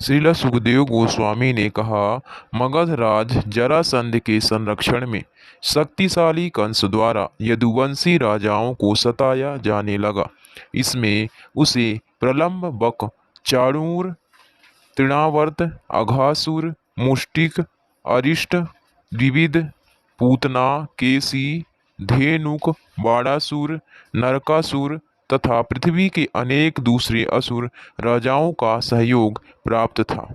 श्रील सुखदेव गोस्वामी ने कहा, मगध राज जरासंध के संरक्षण में शक्तिशाली कंस द्वारा यदुवंशी राजाओं को सताया जाने लगा। इसमें उसे प्रलंब, बक, चाणूर, तृणावर्त, अघासुर, मुष्टिक, अरिष्ट, द्विविद, पूतना, केसी, धेनुक, बाणासुर, नरकासुर तथा पृथ्वी के अनेक दूसरे असुर राजाओं का सहयोग प्राप्त था।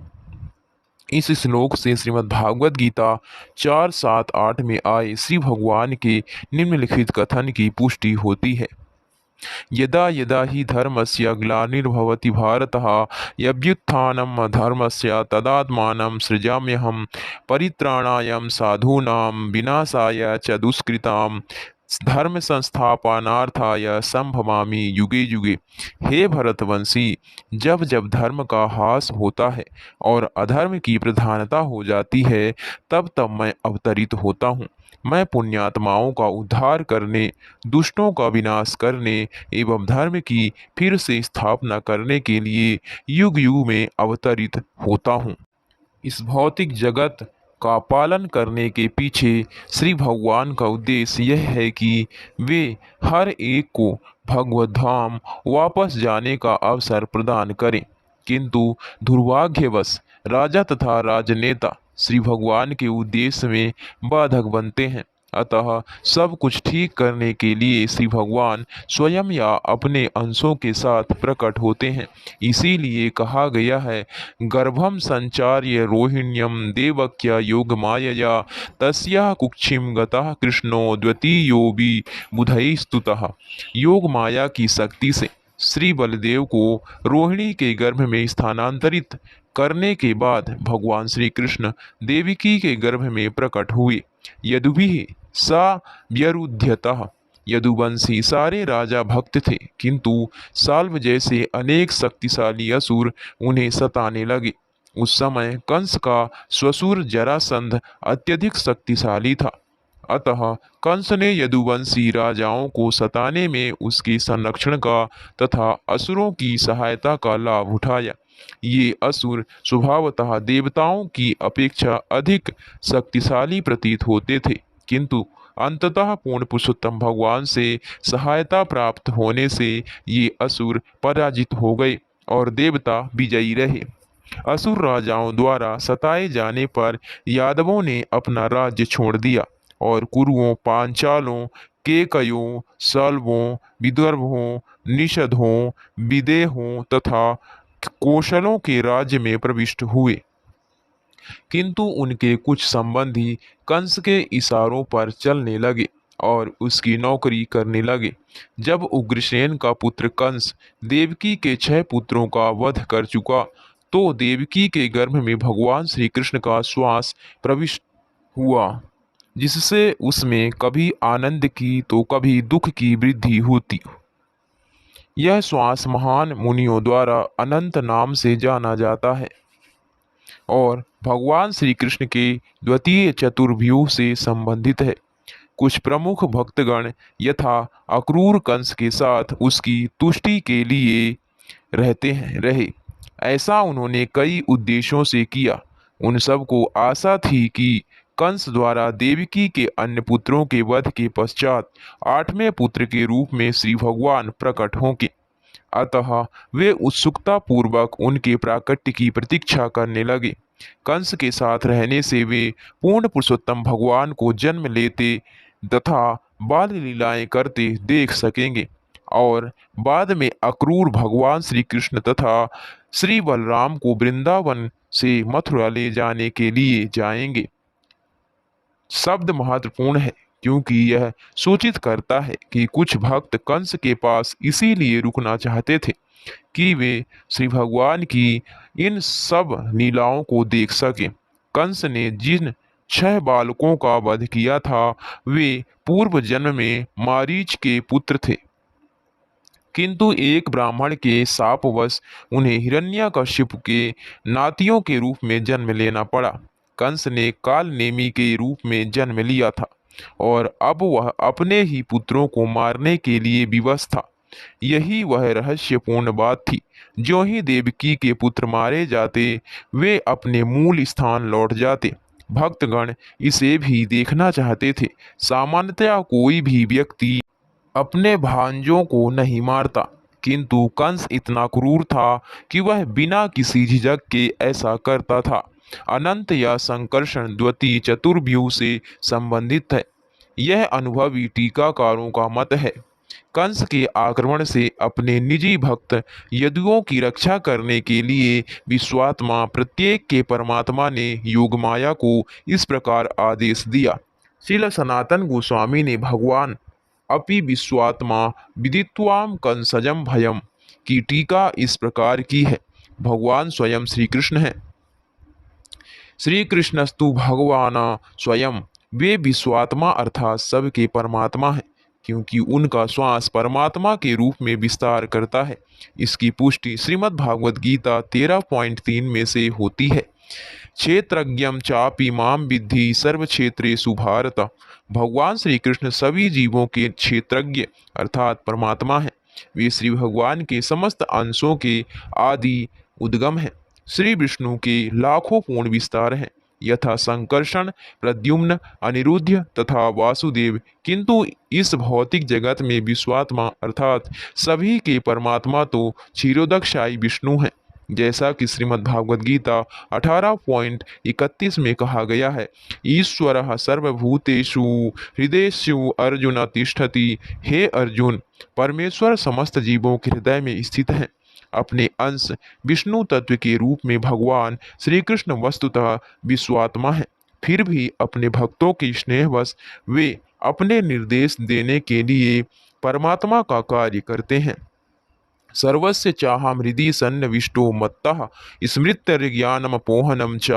इस श्लोक से श्रीमद् भागवत गीता 4.7.8 में आए श्री भगवान के निम्नलिखित कथन की पुष्टि होती है। यदा यदा हि धर्मस्य ग्लानिर्भवति भारतः अभ्युत्थानम् अधर्मस्य तदात्मानं सृजाम्यहं परित्राणाय साधूनां विनाशाय च दुष्कृतां धर्म संस्थापनार्थाय संभवामि युगे युगे। हे भरतवंशी, जब जब धर्म का ह्रास होता है और अधर्म की प्रधानता हो जाती है, तब तब मैं अवतरित होता हूँ। मैं पुण्यात्माओं का उद्धार करने, दुष्टों का विनाश करने एवं धर्म की फिर से स्थापना करने के लिए युग युग में अवतरित होता हूँ। इस भौतिक जगत का पालन करने के पीछे श्री भगवान का उद्देश्य यह है कि वे हर एक को भगवत धाम वापस जाने का अवसर प्रदान करें। किंतु दुर्भाग्यवश राजा तथा राजनेता श्री भगवान के उद्देश्य में बाधक बनते हैं। अतः सब कुछ ठीक करने के लिए श्री भगवान स्वयं या अपने अंशों के साथ प्रकट होते हैं। इसीलिए कहा गया है, गर्भम संचार्य रोहिण्यम देवक्या योग मायया तस्या कुक्षिम गतः कृष्णो द्वितीयोऽपि बुधैः स्तुतः। योग माया की शक्ति से श्री बलदेव को रोहिणी के गर्भ में स्थानांतरित करने के बाद भगवान श्री कृष्ण देवकी के गर्भ में प्रकट हुए। यदुभिः सा व्यरुध्यतः। यदुवंशी सारे राजा भक्त थे, किंतु साल्व जैसे अनेक शक्तिशाली असुर उन्हें सताने लगे। उस समय कंस का ससुर जरासंध अत्यधिक शक्तिशाली था। अतः कंस ने यदुवंशी राजाओं को सताने में उसके संरक्षण का तथा असुरों की सहायता का लाभ उठाया। ये असुर स्वभावतः देवताओं की अपेक्षा अधिक शक्तिशाली प्रतीत होते थे, किंतु अंततः पूर्ण पुरुषोत्तम भगवान से सहायता प्राप्त होने से ये असुर पराजित हो गए और देवता विजयी रहे। असुर राजाओं द्वारा सताए जाने पर यादवों ने अपना राज्य छोड़ दिया और कुरुओं, पांचालों, केकयों, सल्वों, विदर्भों, निषदों, विदेहों तथा कौशलों के राज्य में प्रविष्ट हुए। किंतु उनके कुछ संबंधी कंस के इशारों पर चलने लगे और उसकी नौकरी करने लगे। जब उग्रसेन का पुत्र कंस देवकी के 6 पुत्रों का वध कर चुका, तो देवकी के गर्भ में भगवान श्री कृष्ण का श्वास प्रविष्ट हुआ, जिससे उसमें कभी आनंद की तो कभी दुख की वृद्धि होती। यह श्वास महान मुनियों द्वारा अनंत नाम से जाना जाता है और भगवान श्री कृष्ण के द्वितीय चतुर्व्यूह से संबंधित है। कुछ प्रमुख भक्तगण यथा अक्रूर कंस के साथ उसकी तुष्टि के लिए रहे। ऐसा उन्होंने कई उद्देश्यों से किया। उन सब को आशा थी कि कंस द्वारा देवकी के अन्य पुत्रों के वध के पश्चात 8वें पुत्र के रूप में श्री भगवान प्रकट होंगे। अतः वे उत्सुकता पूर्वक उनके प्राकट्य की प्रतीक्षा करने लगे। कंस के साथ रहने से वे पूर्ण पुरुषोत्तम भगवान को जन्म लेते तथा बाल लीलाएं करते देख सकेंगे और बाद में अक्रूर भगवान श्री कृष्ण तथा श्री बलराम को वृंदावन से मथुरा ले जाने के लिए जाएंगे। शब्द महत्वपूर्ण है क्योंकि यह सूचित करता है कि कुछ भक्त कंस के पास इसीलिए रुकना चाहते थे कि वे श्री भगवान की इन सब लीलाओं को देख सकें। कंस ने जिन 6 बालकों का वध किया था, वे पूर्व जन्म में मारीच के पुत्र थे, किंतु एक ब्राह्मण के शापवश उन्हें हिरण्यकश्यप के नातियों के रूप में जन्म लेना पड़ा। कंस ने काल नेमी के रूप में जन्म लिया था और अब वह अपने ही पुत्रों को मारने के लिए विवश था। यही वह रहस्यपूर्ण बात थी। ज्यों ही देवकी के पुत्र मारे जाते, वे अपने मूल स्थान लौट जाते। भक्तगण इसे भी देखना चाहते थे। सामान्यतया कोई भी व्यक्ति अपने भांजों को नहीं मारता, किंतु कंस इतना क्रूर था कि वह बिना किसी झिझक के ऐसा करता था। अनंत या संकर्षण द्वितीय चतुर्व्यूह से संबंधित है। यह अनुभवी टीकाकारों का मत है। कंस के आक्रमण से अपने निजी भक्त यदुओं की रक्षा करने के लिए विश्वात्मा प्रत्येक के परमात्मा ने योगमाया को इस प्रकार आदेश दिया। श्रील सनातन गोस्वामी ने भगवान अपि विश्वात्मा विदित्वाम कंसजम भयम की टीका इस प्रकार की है। भगवान स्वयं श्री कृष्ण है। श्री कृष्णस्तु भगवान स्वयं, वे विश्वात्मा अर्थात सबके परमात्मा हैं, क्योंकि उनका श्वास परमात्मा के रूप में विस्तार करता है। इसकी पुष्टि श्रीमद् भागवत गीता 13.3 में से होती है। क्षेत्रज्ञम चापि माम विद्धि सर्व क्षेत्रेषु भारत। भगवान श्री कृष्ण सभी जीवों के क्षेत्रज्ञ अर्थात परमात्मा हैं। वे श्री भगवान के समस्त अंशों के आदि उद्गम हैं। श्री विष्णु के लाखों पूर्ण विस्तार हैं, यथा संकर्षण, प्रद्युम्न, अनिरुद्ध तथा वासुदेव। किंतु इस भौतिक जगत में विश्वात्मा अर्थात सभी के परमात्मा तो क्षीरोदकशायी विष्णु हैं। जैसा कि श्रीमद् भागवत गीता 18.31 में कहा गया है, ईश्वरः सर्वभूतेषु हृदयेषु अर्जुन तिष्ठति। हे अर्जुन, परमेश्वर समस्त जीवों के हृदय में स्थित हैं। अपने अंश विष्णु तत्व के रूप में भगवान श्री कृष्ण वस्तुतः विश्वात्मा है। फिर भी अपने भक्तों के स्नेहवश वे अपने निर्देश देने के लिए परमात्मा का कार्य करते हैं। सर्वस्य चाहम हृदि सन्निविष्टो मत्तः स्मृत्यज्ञानम पोहनम च।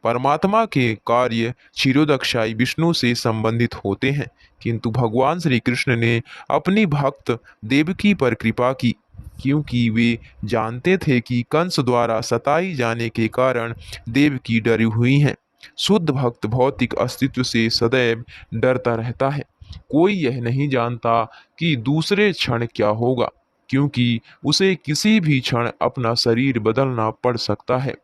परमात्मा के कार्य क्षीरोदक्षाई विष्णु से संबंधित होते हैं, किंतु भगवान श्री कृष्ण ने अपनी भक्त देवकी पर कृपा की, क्योंकि वे जानते थे कि कंस द्वारा सताई जाने के कारण देवकी डरी हुई हैं। शुद्ध भक्त भौतिक अस्तित्व से सदैव डरता रहता है। कोई यह नहीं जानता कि दूसरे क्षण क्या होगा, क्योंकि उसे किसी भी क्षण अपना शरीर बदलना पड़ सकता है।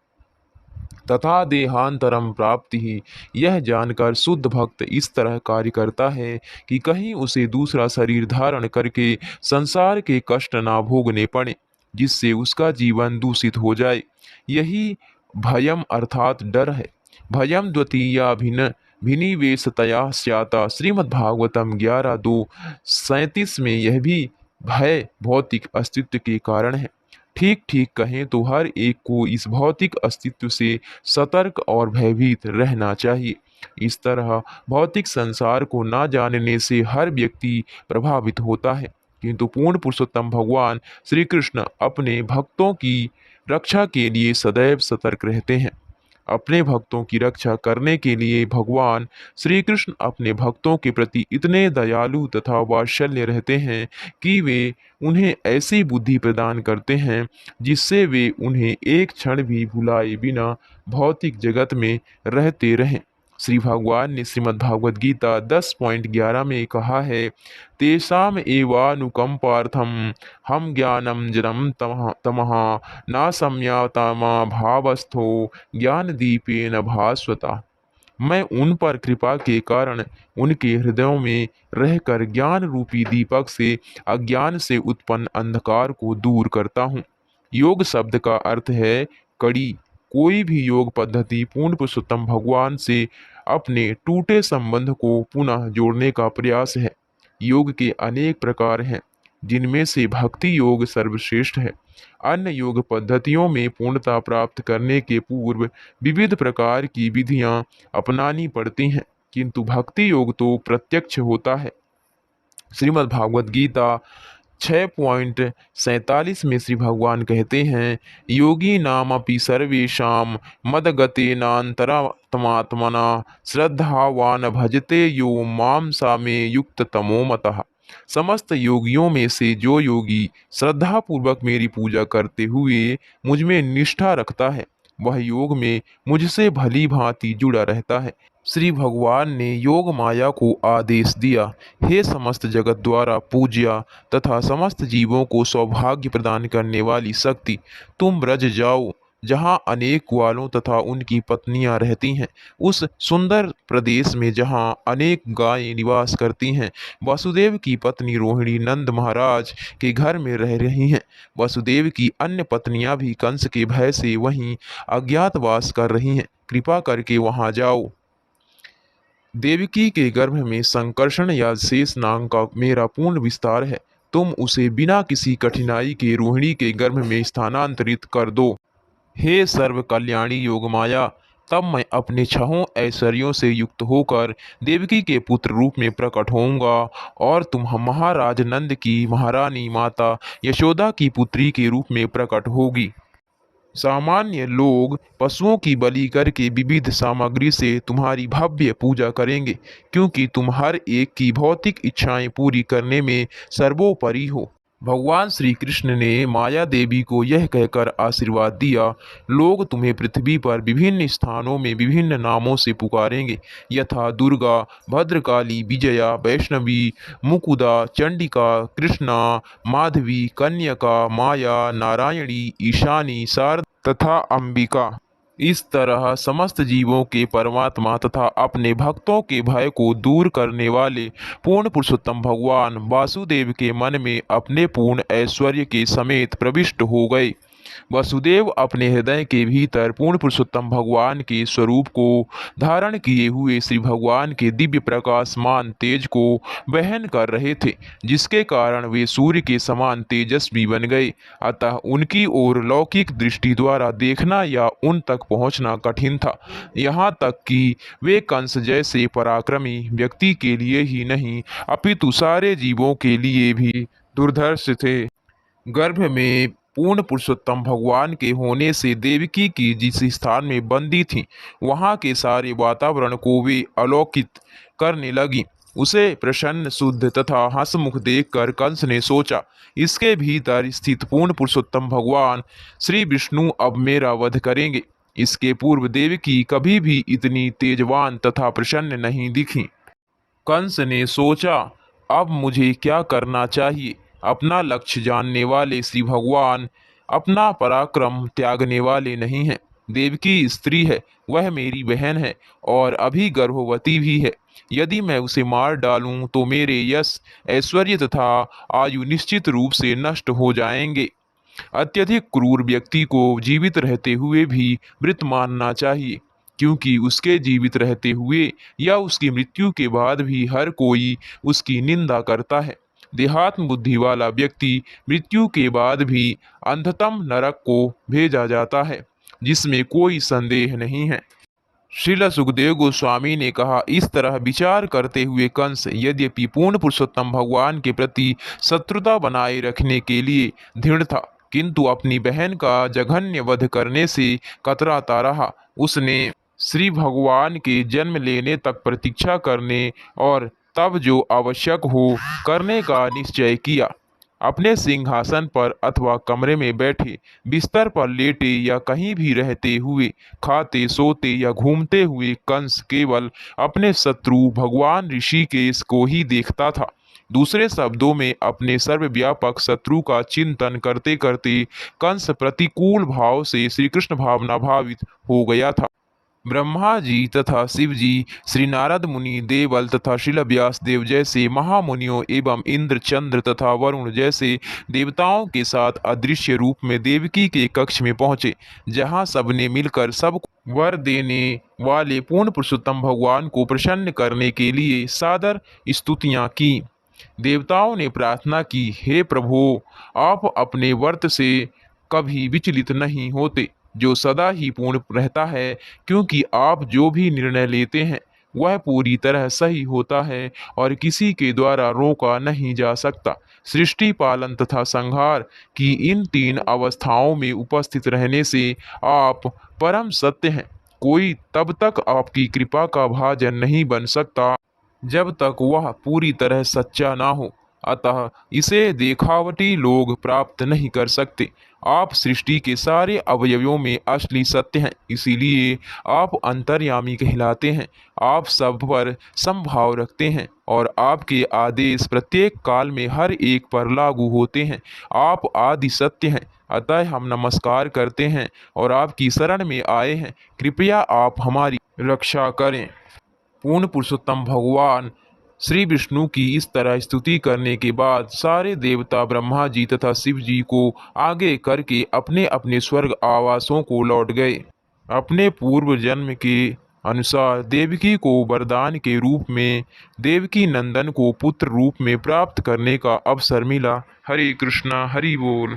तथा देहांतरम प्राप्ति ही, यह जानकर शुद्ध भक्त इस तरह कार्य करता है कि कहीं उसे दूसरा शरीर धारण करके संसार के कष्ट ना भोगने पड़े, जिससे उसका जीवन दूषित हो जाए। यही भयम अर्थात डर है। भयम द्वितीया भिन्न भिनिवेशतया स्याता। श्रीमद्भागवतम 11:2-37 में यह भी भय भौतिक अस्तित्व के कारण है। ठीक ठीक कहें तो हर एक को इस भौतिक अस्तित्व से सतर्क और भयभीत रहना चाहिए। इस तरह भौतिक संसार को ना जानने से हर व्यक्ति प्रभावित होता है, किंतु पूर्ण पुरुषोत्तम भगवान श्री कृष्ण अपने भक्तों की रक्षा के लिए सदैव सतर्क रहते हैं। अपने भक्तों की रक्षा करने के लिए भगवान श्री कृष्ण अपने भक्तों के प्रति इतने दयालु तथा वात्सल्य रहते हैं कि वे उन्हें ऐसी बुद्धि प्रदान करते हैं जिससे वे उन्हें एक क्षण भी भुलाए बिना भौतिक जगत में रहते रहें। श्री भगवान ने श्रीमद् भागवत गीता 10.11 में कहा है, तेषाम एवानुकंपार्थम हम ज्ञानम जरम तमः न सम्यातमा भावस्थो ज्ञान दीपेन भास्वता। मैं उन पर कृपा के कारण उनके हृदयों में रहकर ज्ञान रूपी दीपक से अज्ञान से उत्पन्न अंधकार को दूर करता हूँ। योग शब्द का अर्थ है कड़ी। कोई भी योग पद्धति पूर्ण पुरुषोत्तम भगवान से अपने टूटे संबंध को पुनः जोड़ने का प्रयास है। योग के अनेक प्रकार हैं, जिनमें से भक्ति योग सर्वश्रेष्ठ है। अन्य योग पद्धतियों में पूर्णता प्राप्त करने के पूर्व विविध प्रकार की विधियां अपनानी पड़ती हैं, किंतु भक्ति योग तो प्रत्यक्ष होता है। श्रीमद् भागवत गीता 6.47 में श्री भगवान कहते हैं, योगी नामपि सर्वेषां मदगतेनान्तरात्मात्मना श्रद्धावान भजते यो माम सा मे युक्त तमो मतः। समस्त योगियों में से जो योगी श्रद्धापूर्वक मेरी पूजा करते हुए मुझ में निष्ठा रखता है, वह योग में मुझसे भली भांति जुड़ा रहता है। श्री भगवान ने योग माया को आदेश दिया, हे समस्त जगत द्वारा पूज्या तथा समस्त जीवों को सौभाग्य प्रदान करने वाली शक्ति, तुम ब्रज जाओ जहाँ अनेक ग्वालों तथा उनकी पत्नियां रहती हैं। उस सुंदर प्रदेश में जहाँ अनेक गायें निवास करती हैं। वसुदेव की पत्नी रोहिणी नंद महाराज के घर में रह रही हैं। वसुदेव की अन्य पत्नियां भी कंस के भय से वहीं अज्ञातवास कर रही हैं। कृपा करके वहां जाओ। देवकी के गर्भ में संकर्षण या शेष नाग का मेरा पूर्ण विस्तार है। तुम उसे बिना किसी कठिनाई के रोहिणी के गर्भ में स्थानांतरित कर दो। हे सर्व कल्याणी योगमाया, तब मैं अपने छहों ऐश्वर्यों से युक्त होकर देवकी के पुत्र रूप में प्रकट होऊंगा और तुम महाराज नंद की महारानी माता यशोदा की पुत्री के रूप में प्रकट होगी। सामान्य लोग पशुओं की बलि करके विविध सामग्री से तुम्हारी भव्य पूजा करेंगे, क्योंकि तुम हर एक की भौतिक इच्छाएं पूरी करने में सर्वोपरि हो। भगवान श्री कृष्ण ने माया देवी को यह कहकर आशीर्वाद दिया, लोग तुम्हें पृथ्वी पर विभिन्न स्थानों में विभिन्न नामों से पुकारेंगे, यथा दुर्गा, भद्रकाली, विजया, वैष्णवी, मुकुदा, चंडिका, कृष्णा, माधवी, कन्यका, माया, नारायणी, ईशानी, शारदा तथा अंबिका। इस तरह समस्त जीवों के परमात्मा तथा अपने भक्तों के भय को दूर करने वाले पूर्ण पुरुषोत्तम भगवान वासुदेव के मन में अपने पूर्ण ऐश्वर्य के समेत प्रविष्ट हो गए। वसुदेव अपने हृदय के भीतर पूर्ण पुरुषोत्तम भगवान के स्वरूप को धारण किए हुए श्री भगवान के दिव्य प्रकाशमान तेज को वहन कर रहे थे, जिसके कारण वे सूर्य के समान तेजस्वी बन गए। अतः उनकी ओर लौकिक दृष्टि द्वारा देखना या उन तक पहुंचना कठिन था। यहाँ तक कि वे कंस जैसे पराक्रमी व्यक्ति के लिए ही नहीं, अपितु सारे जीवों के लिए भी दुर्धर्ष थे। गर्भ में पूर्ण पुरुषोत्तम भगवान के होने से देवकी की जिस स्थान में बंदी थी, वहां के सारे वातावरण को वे अलौकित करने लगी। उसे प्रसन्न, शुद्ध तथा हंसमुख देखकर कंस ने सोचा, इसके भीतर स्थित पूर्ण पुरुषोत्तम भगवान श्री विष्णु अब मेरा वध करेंगे। इसके पूर्व देवकी कभी भी इतनी तेजवान तथा प्रसन्न नहीं दिखी। कंस ने सोचा, अब मुझे क्या करना चाहिए। अपना लक्ष्य जानने वाले श्री भगवान अपना पराक्रम त्यागने वाले नहीं हैं। देवकी स्त्री है, वह मेरी बहन है और अभी गर्भवती भी है। यदि मैं उसे मार डालूं तो मेरे यश, ऐश्वर्य तथा आयु निश्चित रूप से नष्ट हो जाएंगे। अत्यधिक क्रूर व्यक्ति को जीवित रहते हुए भी मृत मानना चाहिए, क्योंकि उसके जीवित रहते हुए या उसकी मृत्यु के बाद भी हर कोई उसकी निंदा करता है। देहात्म बुद्धि वाला व्यक्ति मृत्यु के बाद भी अंधतम नरक को भेजा जाता है, जिसमें कोई संदेह नहीं है। श्रील सुखदेव गोस्वामी ने कहा, इस तरह विचार करते हुए कंस यद्यपि पूर्ण पुरुषोत्तम भगवान के प्रति शत्रुता बनाए रखने के लिए दृढ़ था, किंतु अपनी बहन का जघन्य वध करने से कतराता रहा। उसने श्री भगवान के जन्म लेने तक प्रतीक्षा करने और तब जो आवश्यक हो करने का निश्चय किया। अपने सिंहासन पर अथवा कमरे में बैठे, बिस्तर पर लेटे या कहीं भी रहते हुए, खाते, सोते या घूमते हुए कंस केवल अपने शत्रु भगवान ऋषिकेश को ही देखता था। दूसरे शब्दों में, अपने सर्वव्यापक शत्रु का चिंतन करते करते कंस प्रतिकूल भाव से श्री कृष्ण भावना भावित हो गया था। ब्रह्मा जी तथा शिव जी, श्री नारद मुनि, देवल तथा श्रील व्यास देव जैसे महामुनियों एवं इंद्र, चंद्र तथा वरुण जैसे देवताओं के साथ अदृश्य रूप में देवकी के कक्ष में पहुँचे, जहाँ सबने मिलकर सबको वर देने वाले पूर्ण पुरुषोत्तम भगवान को प्रसन्न करने के लिए सादर स्तुतियाँ की। देवताओं ने प्रार्थना की, हे प्रभु, आप अपने व्रत से कभी विचलित नहीं होते, जो सदा ही पूर्ण रहता है, क्योंकि आप जो भी निर्णय लेते हैं वह पूरी तरह सही होता है और किसी के द्वारा रोका नहीं जा सकता। सृष्टि, पालन तथा संहार की इन तीन अवस्थाओं में उपस्थित रहने से आप परम सत्य हैं। कोई तब तक आपकी कृपा का भाजन नहीं बन सकता जब तक वह पूरी तरह सच्चा ना हो। अतः इसे देखावटी लोग प्राप्त नहीं कर सकते। आप सृष्टि के सारे अवयवों में असली सत्य हैं, इसीलिए आप अंतर्यामी कहलाते हैं। आप सब पर समभाव रखते हैं और आपके आदेश प्रत्येक काल में हर एक पर लागू होते हैं। आप आदि सत्य हैं, अतः हम नमस्कार करते हैं और आपकी शरण में आए हैं। कृपया आप हमारी रक्षा करें। पूर्ण पुरुषोत्तम भगवान श्री विष्णु की इस तरह स्तुति करने के बाद सारे देवता ब्रह्मा जी तथा शिव जी को आगे करके अपने अपने स्वर्ग आवासों को लौट गए। अपने पूर्व जन्म के अनुसार देवकी को वरदान के रूप में देवकी नंदन को पुत्र रूप में प्राप्त करने का अवसर मिला। हरे कृष्णा, हरि बोल।